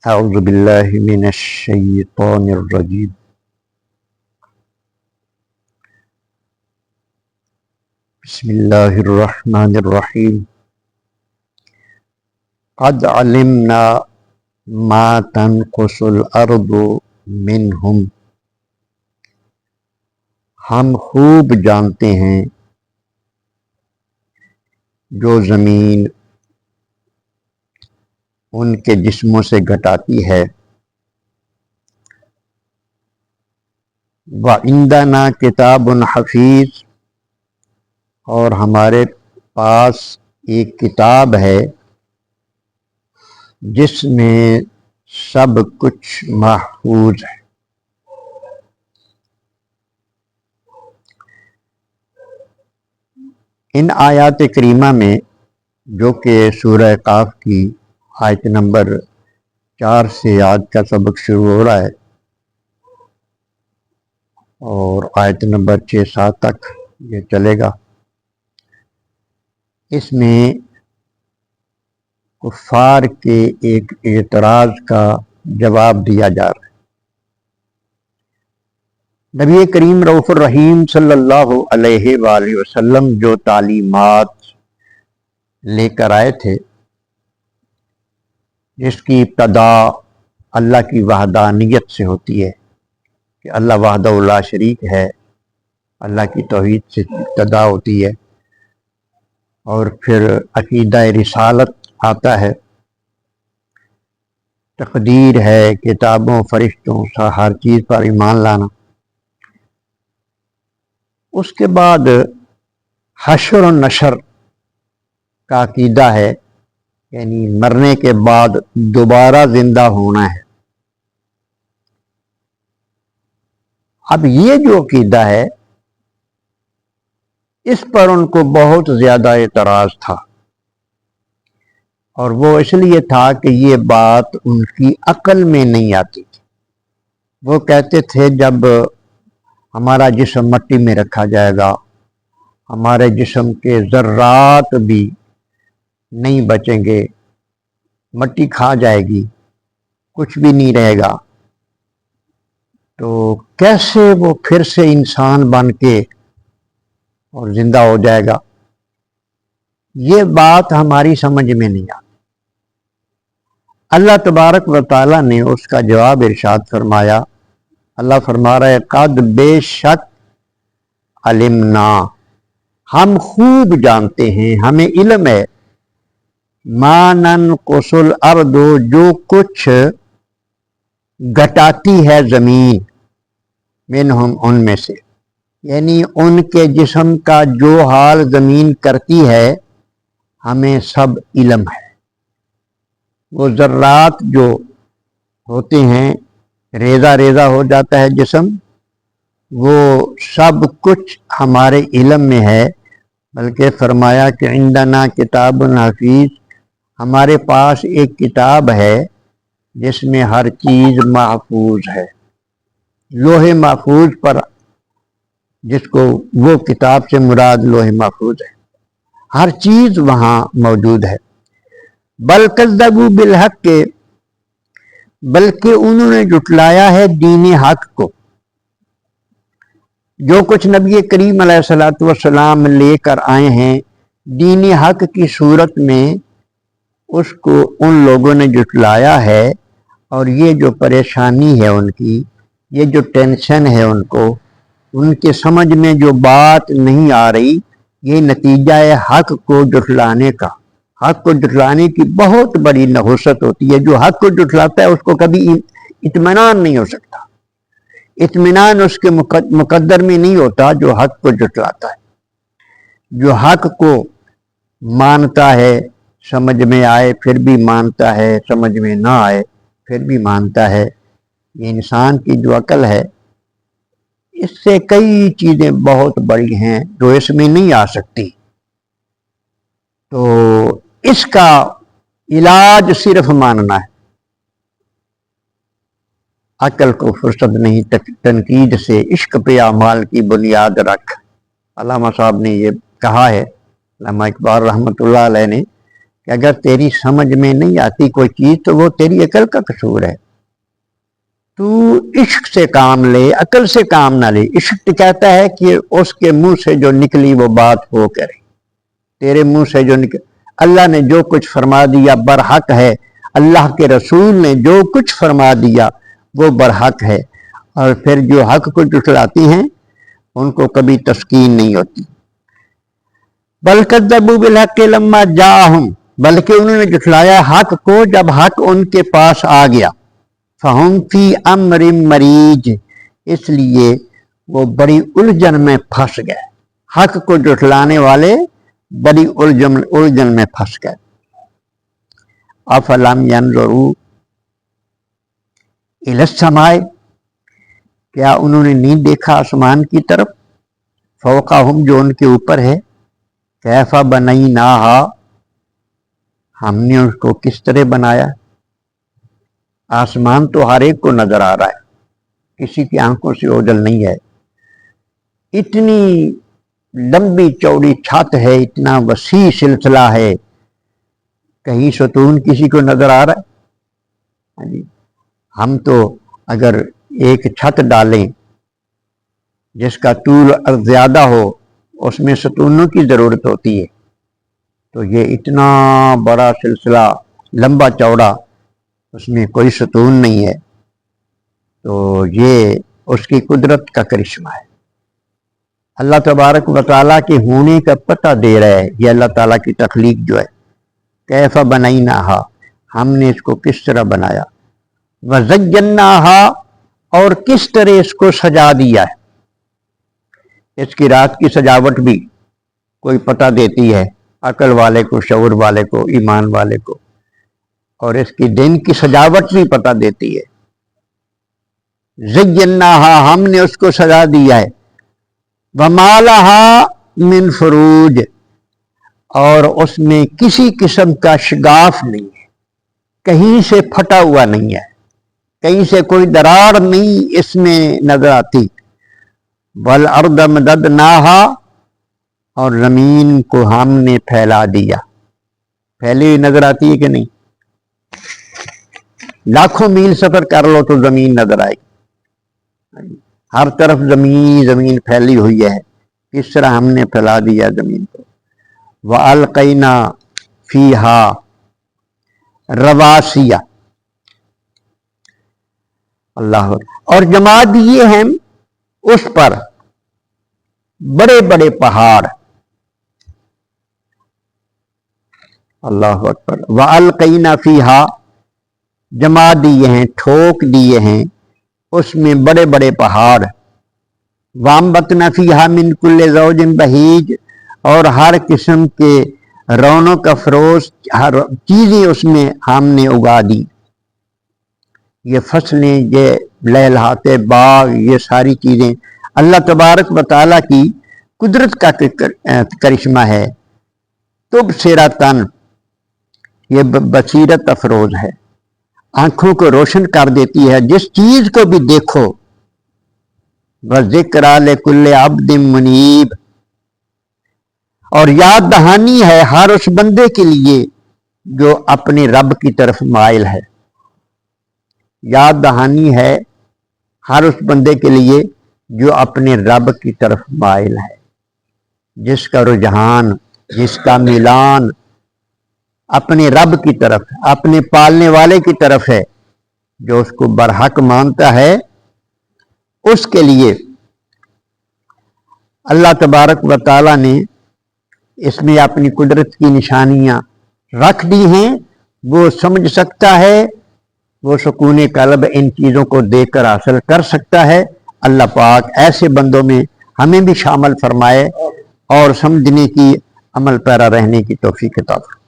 اعوذ باللہ من الشیطان الرجیم بسم اللہ الرحمن الرحیم قد علمنا ما تنقص الارض منہم، ہم خوب جانتے ہیں جو زمین ان کے جسموں سے گھٹاتی ہے۔ وَعِندَنَا کتاب حفیظ، اور ہمارے پاس ایک کتاب ہے جس میں سب کچھ محفوظ ہے۔ ان آیات کریمہ میں جو کہ سورہ قاف کی آیت نمبر 4 سے آج کا سبق شروع ہو رہا ہے اور آیت نمبر 6-7 تک یہ چلے گا، اس میں کفار کے ایک اعتراض کا جواب دیا جا رہا ہے۔ نبی کریم رؤوف الرحیم صلی اللہ علیہ وآلہ وسلم جو تعلیمات لے کر آئے تھے، جس کی ابتدا اللہ کی وحدانیت سے ہوتی ہے کہ اللہ وحدہ لا شریک ہے، اللہ کی توحید سے ابتدا ہوتی ہے، اور پھر عقیدہ رسالت آتا ہے، تقدیر ہے، کتابوں فرشتوں ہر چیز پر ایمان لانا۔ اس کے بعد حشر و نشر کا عقیدہ ہے، یعنی مرنے کے بعد دوبارہ زندہ ہونا ہے۔ اب یہ جو عقیدہ ہے اس پر ان کو بہت زیادہ اعتراض تھا، اور وہ اس لیے تھا کہ یہ بات ان کی عقل میں نہیں آتی تھی۔ وہ کہتے تھے جب ہمارا جسم مٹی میں رکھا جائے گا، ہمارے جسم کے ذرات بھی نہیں بچیں گے، مٹی کھا جائے گی، کچھ بھی نہیں رہے گا، تو کیسے وہ پھر سے انسان بن کے اور زندہ ہو جائے گا؟ یہ بات ہماری سمجھ میں نہیں آتی۔ اللہ تبارک و تعالیٰ نے اس کا جواب ارشاد فرمایا۔ اللہ فرما رہا ہے قد بے شک علمنا، ہم خوب جانتے ہیں، ہمیں علم ہے، ما ننقص الارض، جو کچھ گھٹاتی ہے زمین، منہم ان میں سے، یعنی ان کے جسم کا جو حال زمین کرتی ہے ہمیں سب علم ہے۔ وہ ذرات جو ہوتے ہیں، ریزہ ریزہ ہو جاتا ہے جسم، وہ سب کچھ ہمارے علم میں ہے۔ بلکہ فرمایا کہ عندنا کتاب حفیظ، ہمارے پاس ایک کتاب ہے جس میں ہر چیز محفوظ ہے۔ لوح محفوظ پر، جس کو وہ کتاب سے مراد لوح محفوظ ہے، ہر چیز وہاں موجود ہے۔ بل کذبوا بالحق کے، بلکہ انہوں نے جھٹلایا ہے دین حق کو۔ جو کچھ نبی کریم علیہ الصلوۃ والسلام لے کر آئے ہیں دین حق کی صورت میں، اس کو ان لوگوں نے جھٹلایا ہے، اور یہ جو پریشانی ہے ان کی، یہ جو ٹینشن ہے ان کو، ان کے سمجھ میں جو بات نہیں آ رہی، یہ نتیجہ ہے حق کو جھٹلانے کا۔ حق کو جھٹلانے کی بہت بڑی نحوست ہوتی ہے۔ جو حق کو جھٹلاتا ہے اس کو کبھی اطمینان نہیں ہو سکتا، اطمینان اس کے مقدر میں نہیں ہوتا جو حق کو جھٹلاتا ہے۔ جو حق کو مانتا ہے، سمجھ میں آئے پھر بھی مانتا ہے، سمجھ میں نہ آئے پھر بھی مانتا ہے، یہ انسان کی جو عقل ہے، اس سے کئی چیزیں بہت بڑی ہیں جو اس میں نہیں آ سکتی۔ تو اس کا علاج صرف ماننا ہے۔ عقل کو فرصت نہیں تنقید سے، عشق پہ اعمال کی بنیاد رکھ۔ علامہ صاحب نے یہ کہا ہے، علامہ اقبال رحمۃ اللہ علیہ نے، کہ اگر تیری سمجھ میں نہیں آتی کوئی چیز تو وہ تیری عقل کا قصور ہے. تو عشق سے کام لے، عقل سے کام نہ لے. عشق کہتا ہے کہ اس کے منہ سے جو نکلی وہ بات ہو کرے. تیرے منہ سے جو نکل، اللہ نے جو کچھ فرما دیا برحق ہے، اللہ کے رسول نے جو کچھ فرما دیا وہ برحق ہے. اور پھر جو حق کو جھٹلاتی ہیں ان کو کبھی تسکین نہیں ہوتی. بل کذبوا بالحق لما جاءہم، بلکہ انہوں نے جھٹلایا حق کو جب حق ان کے پاس آ گیا. فہم فی امر مریج، اس لیے وہ بڑی الجھن میں پھنس گئے. حق کو جھٹلانے والے بڑی الجھن میں پھنس گئے. افلم ینظروا الی السماء، کیا انہوں نے نہیں دیکھا آسمان کی طرف؟ فوقہم، جو ان کے اوپر ہے. کیف بنیناہا، ہم نے اس کو کس طرح بنایا. آسمان تو ہر ایک کو نظر آ رہا ہے، کسی کی آنکھوں سے اوجھل نہیں ہے. اتنی لمبی چوڑی چھت ہے، اتنا وسیع سلسلہ ہے، کہیں ستون کسی کو نظر آ رہا ہے؟ ہم تو اگر ایک چھت ڈالیں جس کا طول زیادہ ہو اس میں ستونوں کی ضرورت ہوتی ہے، تو یہ اتنا بڑا سلسلہ لمبا چوڑا، اس میں کوئی ستون نہیں ہے. تو یہ اس کی قدرت کا کرشمہ ہے. اللہ تبارک و تعالیٰ کے ہونے کا پتہ دے رہا ہے. یہ اللہ تعالیٰ کی تخلیق جو ہے، کیف بنیناہا، ہم نے اس کو کس طرح بنایا. وزیناہا، اور کس طرح اس کو سجا دیا ہے. اس کی رات کی سجاوٹ بھی کوئی پتہ دیتی ہے عقل والے کو، شعور والے کو، ایمان والے کو. اور اس کی دن کی سجاوٹ بھی پتہ دیتی ہے. زیناہا، ہم نے اس کو سجا دیا ہے. وما لہا من فروج، اور اس میں کسی قسم کا شگاف نہیں ہے، کہیں سے پھٹا ہوا نہیں ہے، کہیں سے کوئی دراڑ نہیں اس میں نظر آتی. والارض مددناہا، اور زمین کو ہم نے پھیلا دیا. پھیلی ہوئی نظر آتی ہے کہ نہیں؟ لاکھوں میل سفر کر لو تو زمین نظر آئے گی، ہر طرف زمین پھیلی ہوئی ہے. کس طرح ہم نے پھیلا دیا زمین کو. وَأَلْقَيْنَا فِيهَا رَوَاسِيَ، اللہ، اور جما دیے ہم اس پر بڑے بڑے پہاڑ. اللہ اکبر. وَأَلْقَيْنَا فِيهَا، جما دیے ہیں، ٹھوک دیے ہیں اس میں بڑے بڑے پہاڑ. وَأَنبَتْنَا فِيهَا مِن كُلِّ زَوْجٍ بَهِيجٍ، اور ہر قسم کے رونق افروز ہر چیزیں اس میں ہم نے اگا دی. یہ فصلیں، یہ لہلہاتے باغ، یہ ساری چیزیں اللہ تبارک و تعالیٰ کی قدرت کا کرشمہ ہے. تبصرۃ، یہ بصیرت افروز ہے، آنکھوں کو روشن کر دیتی ہے جس چیز کو بھی دیکھو. وَذِكْرَىٰ لِكُلِّ عَبْدٍ مُنِیبٍ، اور یاد دہانی ہے ہر اس بندے کے لیے جو اپنے رب کی طرف مائل ہے. یاد دہانی ہے ہر اس بندے کے لیے جو اپنے رب کی طرف مائل ہے، جس کا رجحان، جس کا میلان اپنے رب کی طرف، اپنے پالنے والے کی طرف ہے، جو اس کو برحق مانتا ہے، اس کے لیے اللہ تبارک و تعالیٰ نے اس میں اپنی قدرت کی نشانیاں رکھ دی ہیں. وہ سمجھ سکتا ہے، وہ سکون قلب ان چیزوں کو دیکھ کر حاصل کر سکتا ہے. اللہ پاک ایسے بندوں میں ہمیں بھی شامل فرمائے اور سمجھنے کی، عمل پیرا رہنے کی توفیق عطا فرمائے.